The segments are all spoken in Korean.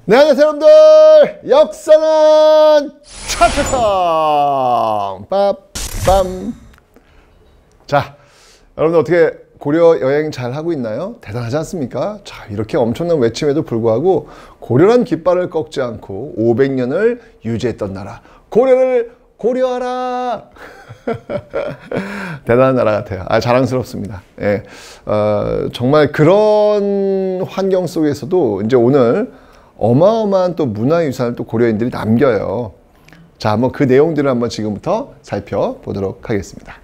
네, 안녕하세요 여러분들. 역사는 차차성 빠밤. 자, 여러분들 어떻게 고려 여행 잘 하고 있나요? 대단하지 않습니까? 자, 이렇게 엄청난 외침에도 불구하고 고려란 깃발을 꺾지 않고 500년을 유지했던 나라, 고려를 고려하라. 대단한 나라 같아요. 자랑스럽습니다. 예, 정말 그런 환경 속에서도 이제 오늘 어마어마한 또 문화유산을 또 고려인들이 남겨요. 자, 한번 그 내용들을 한번 지금부터 살펴보도록 하겠습니다.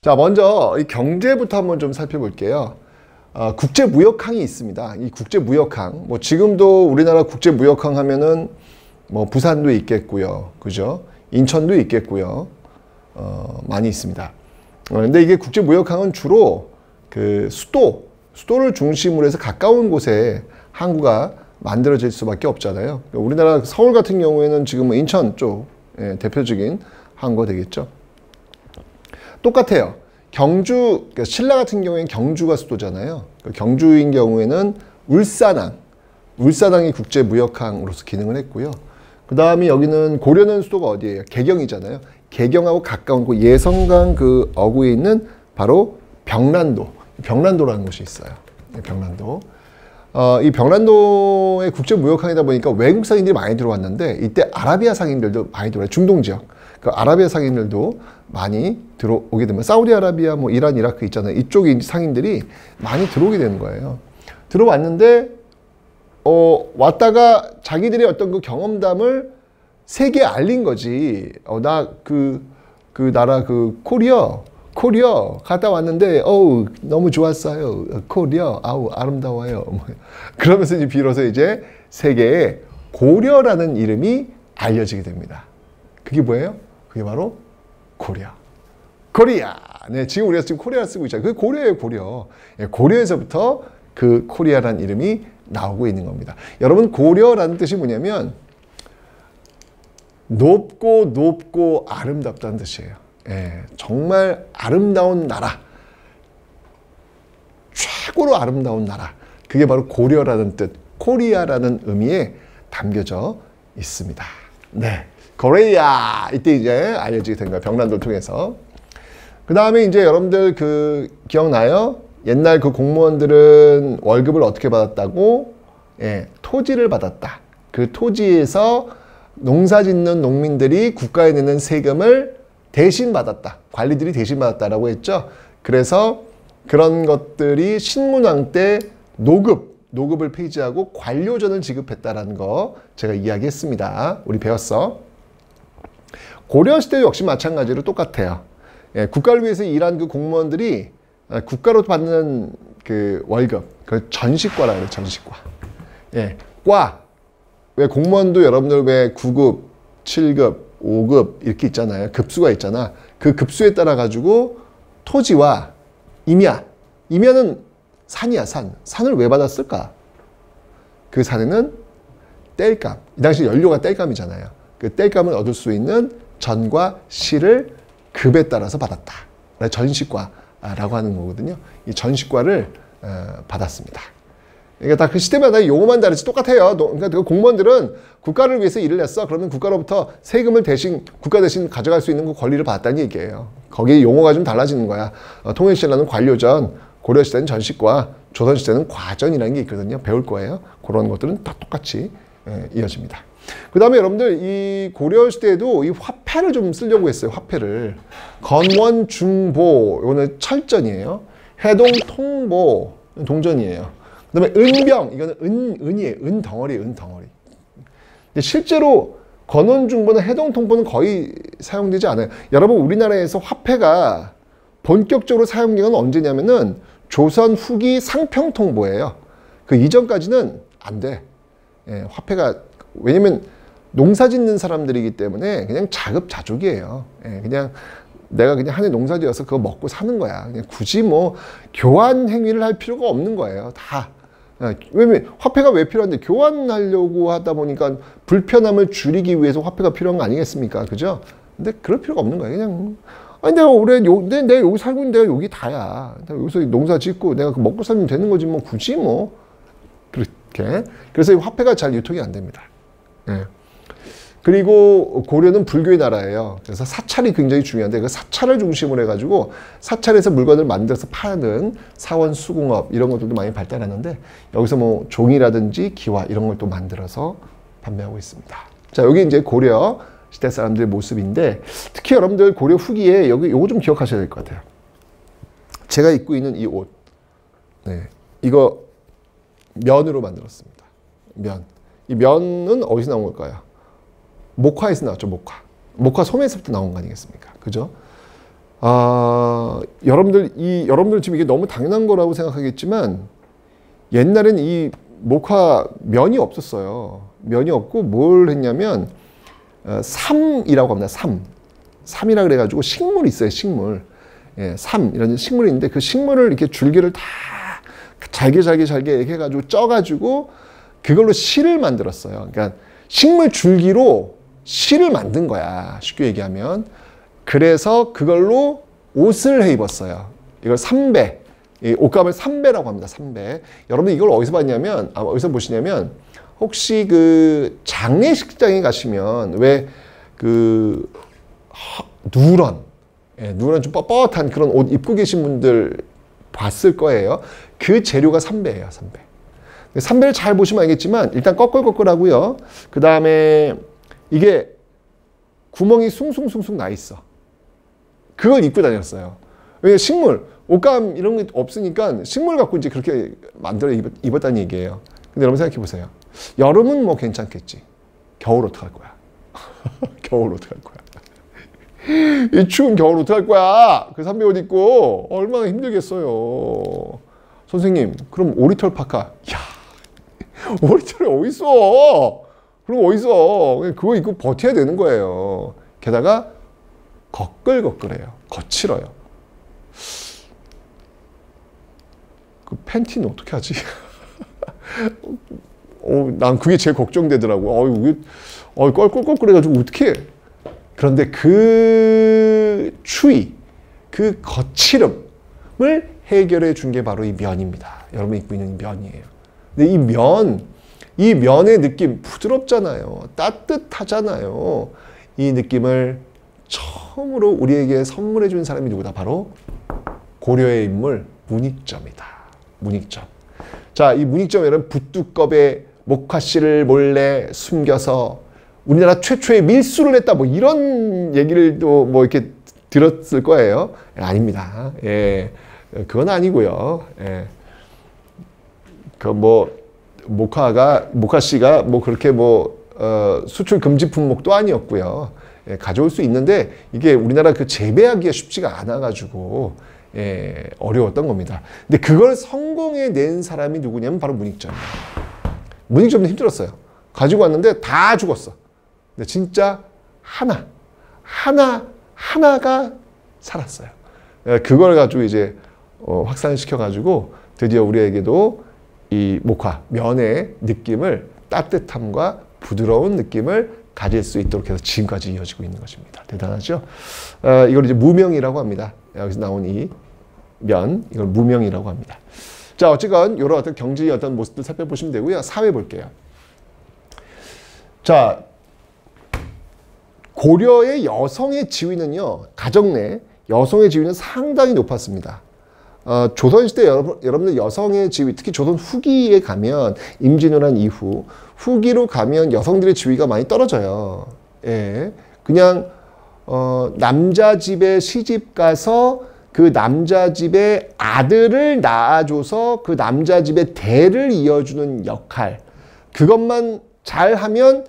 자, 먼저 이 경제부터 한번 좀 살펴볼게요. 국제무역항이 있습니다. 이 국제무역항, 뭐 지금도 우리나라 국제무역항 하면은 뭐 부산도 있겠고요, 그죠? 인천도 있겠고요, 많이 있습니다. 근데 이게 국제무역항은 주로 그 수도를 중심으로 해서 가까운 곳에 항구가 만들어질 수밖에 없잖아요. 우리나라 서울 같은 경우에는 지금 인천 쪽 대표적인 항구가 되겠죠. 똑같아요. 경주, 그러니까 신라 같은 경우에는 경주가 수도잖아요. 경주인 경우에는 울산항이 국제무역항으로서 기능을 했고요. 그 다음에 여기는 고려는 수도가 어디예요? 개경이잖아요. 개경하고 가까운 그 예성강 그 어구에 있는 바로 병란도라는 곳이 있어요. 병란도. 이 병란도의 국제무역항이다 보니까 외국 상인들이 많이 들어왔는데 이때 아라비아 상인들도 많이 들어와요. 중동 지역. 그 아라비아 상인들도 많이 들어오게 되면 사우디아라비아, 뭐 이란, 이라크 있잖아요. 이쪽에 상인들이 많이 들어오게 되는 거예요. 들어왔는데 왔다가 자기들의 어떤 그 경험담을 세계에 알린 거지. 나 그 나라 그 코리아 갔다 왔는데 너무 좋았어요. 코리아 아름다워요. 그러면서 이제 비로소 이제 세계에 고려라는 이름이 알려지게 됩니다. 그게 뭐예요? 그게 바로 코리아. 네, 지금 우리가 지금 코리아 쓰고 있잖아요. 그게 고려예요, 고려. 고려에서부터 그 코리아라는 이름이 나오고 있는 겁니다. 여러분, 고려라는 뜻이 뭐냐면 높고 아름답다는 뜻이에요. 정말 아름다운 나라, 최고로 아름다운 나라, 그게 바로 고려라는 뜻, 코리아라는 의미에 담겨져 있습니다. 네, 코리아, 이때 이제 알려지게 된 거예요. 병란도를 통해서. 그 다음에 이제 여러분들 그 기억나요? 옛날 그 공무원들은 월급을 어떻게 받았다고? 토지를 받았다. 그 토지에서 농사 짓는 농민들이 국가에 내는 세금을 대신 받았다. 관리들이 대신 받았다라고 했죠. 그래서 그런 것들이 신문왕 때 노급을 폐지하고 관료전을 지급했다라는 거 제가 이야기했습니다. 우리 배웠어. 고려시대 역시 마찬가지로 똑같아요. 국가를 위해서 일한 그 공무원들이 국가로 받는 그 월급, 그 전시과라고 해요. 전시과. 왜 공무원도 여러분들 왜 9급, 7급, 5급 이렇게 있잖아요. 급수가 있잖아. 그 급수에 따라 가지고 토지와 임야는 산이야, 산. 산을 왜 받았을까? 그 산에는 땔감. 이 당시 연료가 땔감이잖아요. 그 땔감을 얻을 수 있는 전과 실을 급에 따라서 받았다. 전시과라고 하는 거거든요. 이 전시과를 받았습니다. 그러니까 다 그 시대마다 용어만 다르지 똑같아요. 그러니까 그 공무원들은 국가를 위해서 일을 했어. 그러면 국가로부터 세금을 국가 대신 가져갈 수 있는 그 권리를 받았다는 얘기예요. 거기에 용어가 좀 달라지는 거야. 통일신라는 관료전, 고려시대는 전시과, 조선시대는 과전이라는 게 있거든요. 배울 거예요. 그런 것들은 다 똑같이 이어집니다. 그 다음에 여러분들 이 고려시대에도 이 화폐를 좀 쓰려고 했어요. 화폐를. 건원중보, 이거는 철전이에요. 해동통보, 동전이에요. 그 다음에 은병, 이거는 은이에요. 은덩어리. 근데 실제로 건원중보나 해동통보는 거의 사용되지 않아요. 여러분, 우리나라에서 화폐가 본격적으로 사용된 건 언제냐면은 조선 후기 상평통보예요. 그 이전까지는 안 돼. 화폐가, 왜냐면 농사 짓는 사람들이기 때문에 그냥 자급자족이에요. 예, 그냥 내가 그냥 한 해 농사 지어서 그거 먹고 사는 거야. 그냥 굳이 뭐 교환 행위를 할 필요가 없는 거예요. 다. 왜 화폐가 왜 필요한데 교환하려고 하다 보니까 불편함을 줄이기 위해서 화폐가 필요한 거 아니겠습니까? 그죠? 근데 그럴 필요가 없는 거예요. 그냥 아니 내가 올해 내가 여기 살고 있는 데가 여기 다야. 내가 여기서 농사 짓고 내가 먹고 살면 되는 거지 뭐 굳이 뭐 그렇게. 그래서 이 화폐가 잘 유통이 안 됩니다. 예. 그리고 고려는 불교의 나라예요. 그래서 사찰이 굉장히 중요한데 그 사찰을 중심으로 해가지고 사찰에서 물건을 만들어서 파는 사원 수공업 이런 것들도 많이 발달하는데 여기서 뭐 종이라든지 기와 이런 걸 또 만들어서 판매하고 있습니다. 자, 여기 이제 고려 시대 사람들의 모습인데 특히 여러분들 고려 후기에 여기 요거 좀 기억하셔야 될 것 같아요. 제가 입고 있는 이 옷, 네, 이거 면으로 만들었습니다. 면. 이 면은 어디서 나온 걸까요? 목화에서 나왔죠, 목화. 목화 소매에서부터 나온 거 아니겠습니까? 그죠? 여러분들 지금 이게 너무 당연한 거라고 생각하겠지만 옛날엔 이 목화 면이 없었어요. 면이 없고 뭘 했냐면 삼이라고 합니다. 삼이라 그래가지고 식물이 있어요, 식물. 예, 삼 이런 식물이 있는데 그 식물을 이렇게 줄기를 다 잘게 이렇게 해가지고 쪄가지고 그걸로 실을 만들었어요. 그러니까 식물 줄기로 실을 만든 거야. 쉽게 얘기하면. 그래서 그걸로 옷을 해 입었어요. 이걸 삼배. 이 옷감을 삼배라고 합니다. 삼배. 여러분 이걸 어디서 봤냐면, 어디서 보시냐면, 혹시 그 장례식장에 가시면 왜 그 누런 좀 뻣뻣한 그런 옷 입고 계신 분들 봤을 거예요. 그 재료가 삼배예요. 삼배. 삼배를 잘 보시면 알겠지만 일단 꺼끌꺼끌하고요. 그 다음에 이게 구멍이 숭숭숭숭 나 있어. 그걸 입고 다녔어요. 왜냐면 식물, 옷감 이런 게 없으니까 식물 갖고 이제 그렇게 만들어 입었다는 얘기예요. 근데 여러분 생각해 보세요. 여름은 뭐 괜찮겠지. 겨울 어떡할 거야? 겨울 어떡할 거야? 이 추운 겨울 어떡할 거야? 그 삼배 옷 입고 얼마나 힘들겠어요. 선생님, 그럼 오리털 파카. 야, 오리털이 어딨어? 그럼 어딨어? 그거 입고 버텨야 되는 거예요. 게다가 거끌거끌해요. 거칠어요. 그 팬티는 어떻게 하지? 난 그게 제일 걱정되더라고. 껄껄껄끌해가지고 어떻게 해? 그런데 그 추위, 그 거칠음을 해결해 준 게 바로 이 면입니다. 여러분 입고 있는 면이에요. 근데 이 면의 느낌 부드럽잖아요. 따뜻하잖아요. 이 느낌을 처음으로 우리에게 선물해 준 사람이 누구다? 바로 고려의 인물 문익점이다. 문익점. 자, 이 문익점에는 붓두껍에 목화씨를 몰래 숨겨서 우리나라 최초의 밀수를 했다. 뭐 이런 얘기를 또 뭐 이렇게 들었을 거예요. 아닙니다. 예. 그건 아니고요. 예. 그 뭐 목화씨가 뭐 그렇게 수출 금지 품목도 아니었고요. 예, 가져올 수 있는데 이게 우리나라 그 재배하기가 쉽지가 않아가지고 예, 어려웠던 겁니다. 근데 그걸 성공해낸 사람이 누구냐면 바로 문익점이에요. 문익점도 힘들었어요. 가지고 왔는데 다 죽었어. 근데 진짜 하나가 살았어요. 예, 그걸 가지고 이제 확산시켜가지고 드디어 우리에게도 이 목화, 면의 느낌을 따뜻함과 부드러운 느낌을 가질 수 있도록 해서 지금까지 이어지고 있는 것입니다. 대단하죠? 이걸 이제 무명이라고 합니다. 여기서 나온 이 면, 이걸 무명이라고 합니다. 자, 어쨌건 이런 어떤 경제의 어떤 모습들 살펴보시면 되고요. 사회 볼게요. 자, 고려의 여성의 지위는요, 가정 내 여성의 지위는 상당히 높았습니다. 조선시대 여러분들 여성의 지위, 특히 조선 후기에 가면 임진왜란 이후 후기로 가면 여성들의 지위가 많이 떨어져요. 예, 그냥 남자 집에 시집 가서 그 남자 집에 아들을 낳아줘서 그 남자 집의 대를 이어주는 역할, 그것만 잘하면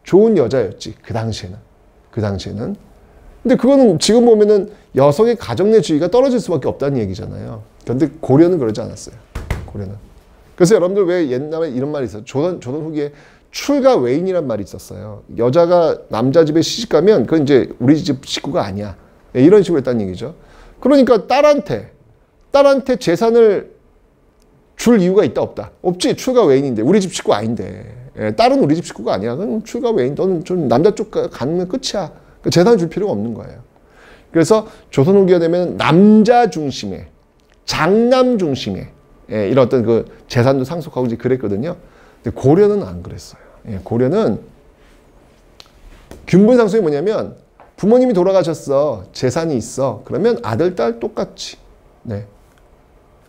좋은 여자였지. 그 당시에는. 근데 그거는 지금 보면은 여성의 가정 내 지위가 떨어질 수밖에 없다는 얘기잖아요. 그런데 고려는 그러지 않았어요. 고려는. 그래서 여러분들 왜 옛날에 이런 말이 있어요. 조선 후기에 출가 외인이란 말이 있었어요. 여자가 남자 집에 시집 가면 그건 이제 우리 집 식구가 아니야. 이런 식으로 했다는 얘기죠. 그러니까 딸한테 재산을 줄 이유가 있다 없다? 없지. 출가 외인인데 우리 집 식구 아닌데. 딸은 우리 집 식구가 아니야. 그럼 출가 외인 너는 좀 남자 쪽 가면 끝이야. 재산 줄 필요가 없는 거예요. 그래서 조선 후기가 되면 남자 중심의 장남 중심의 이런 어떤 그 재산도 상속하고 이제 그랬거든요. 근데 고려는 안 그랬어요. 고려는 균분상속이 뭐냐면 부모님이 돌아가셨어. 재산이 있어. 그러면 아들, 딸 똑같이. 네.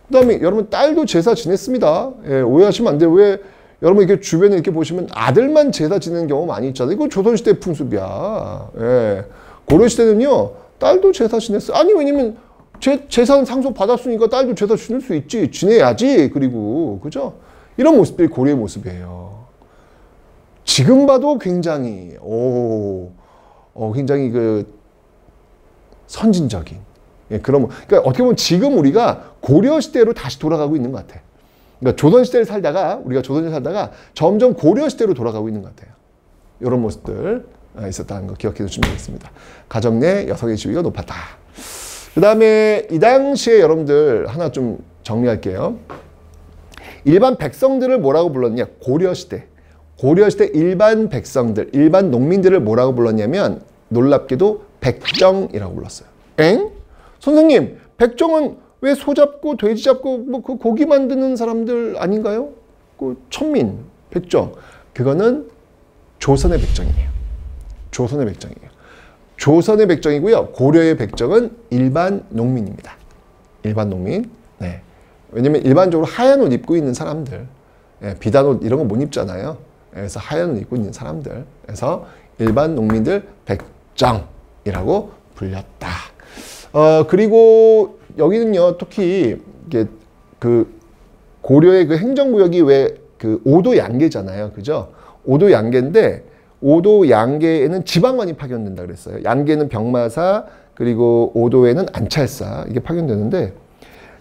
그 다음에 여러분 딸도 제사 지냈습니다. 오해하시면 안 돼요. 왜 여러분 이렇게 주변에 이렇게 보시면 아들만 제사 지내는 경우 많이 있잖아요. 이거 조선시대 풍습이야. 고려시대는요. 딸도 제사 지냈어. 아니 왜냐면 재산 상속 받았으니까 딸도 제사 지낼 수 있지. 지내야지. 그리고 그죠? 이런 모습들이 고려의 모습이에요. 지금 봐도 굉장히 굉장히 그 선진적인 그런 그러니까 어떻게 보면 지금 우리가 고려 시대로 다시 돌아가고 있는 것 같아. 그러니까 조선 시대를 살다가 우리가 조선 시대를 살다가 점점 고려 시대로 돌아가고 있는 것 같아요. 이런 모습들 있었다는 거 기억해 두시면 되겠습니다. 가정 내 여성의 지위가 높았다. 그 다음에 이 당시에 여러분들 하나 좀 정리할게요. 일반 백성들을 뭐라고 불렀냐? 고려시대. 고려시대 일반 백성들, 일반 농민들을 뭐라고 불렀냐면 놀랍게도 백정이라고 불렀어요. 엥? 선생님, 백정은 왜 소 잡고 돼지 잡고 뭐 그 고기 만드는 사람들 아닌가요? 그 천민, 백정. 그거는 조선의 백정이에요. 조선의 백정이에요. 조선의 백정이고요. 고려의 백정은 일반 농민입니다. 일반 농민. 네. 왜냐면 일반적으로 하얀 옷 입고 있는 사람들, 비단 옷 이런 거 못 입잖아요. 그래서 하얀 옷 입고 있는 사람들. 그래서 일반 농민들 백정이라고 불렸다. 그리고 여기는요, 특히 이게 그 고려의 그 행정구역이 왜 그 오도 양계잖아요, 그죠? 오도 양계인데 오도 양계에는 지방관이 파견된다 그랬어요. 양계는 병마사 그리고 오도에는 안찰사 이게 파견되는데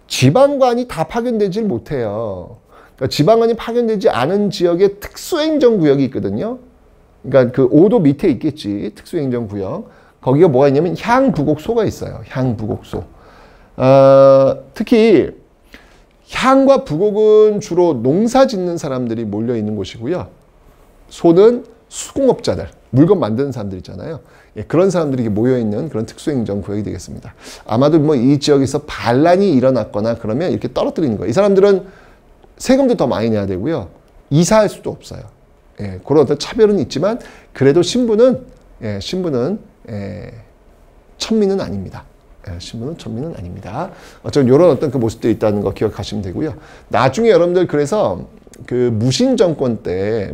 지방관이 다 파견되질 못해요. 그러니까 지방관이 파견되지 않은 지역에 특수행정구역이 있거든요. 그러니까 그 오도 밑에 있겠지, 특수행정구역. 거기가 뭐가 있냐면 향부곡소가 있어요. 향부곡소. 특히 향과 부곡은 주로 농사 짓는 사람들이 몰려 있는 곳이고요. 소는 수공업자들, 물건 만드는 사람들 있잖아요. 그런 사람들이 모여 있는 그런 특수행정구역이 되겠습니다. 아마도 뭐 이 지역에서 반란이 일어났거나 그러면 이렇게 떨어뜨리는 거예요. 이 사람들은 세금도 더 많이 내야 되고요. 이사할 수도 없어요. 그런 어떤 차별은 있지만 그래도 신분은 천민은 아닙니다. 신분은 천민은 아닙니다. 어쨌든 이런 어떤 그 모습들이 있다는 거 기억하시면 되고요. 나중에 여러분들 그래서 그 무신 정권 때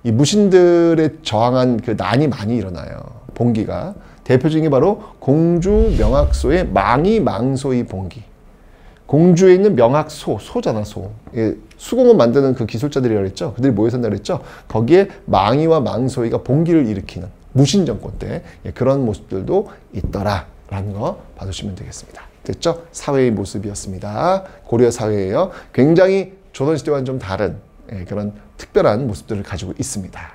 이 무신들의 저항한 그 난이 많이 일어나요. 봉기가. 대표적인 게 바로 공주 명학소의 망이망소의 봉기. 공주에 있는 명학소, 소잖아, 소. 수공업 만드는 그 기술자들이라고 했죠. 그들이 모여 산다고 했죠. 거기에 망이와 망소이가 봉기를 일으키는 무신 정권 때 그런 모습들도 있더라라는 거 봐주시면 되겠습니다. 됐죠? 사회의 모습이었습니다. 고려 사회예요. 굉장히 조선시대와는 좀 다른 그런 특별한 모습들을 가지고 있습니다.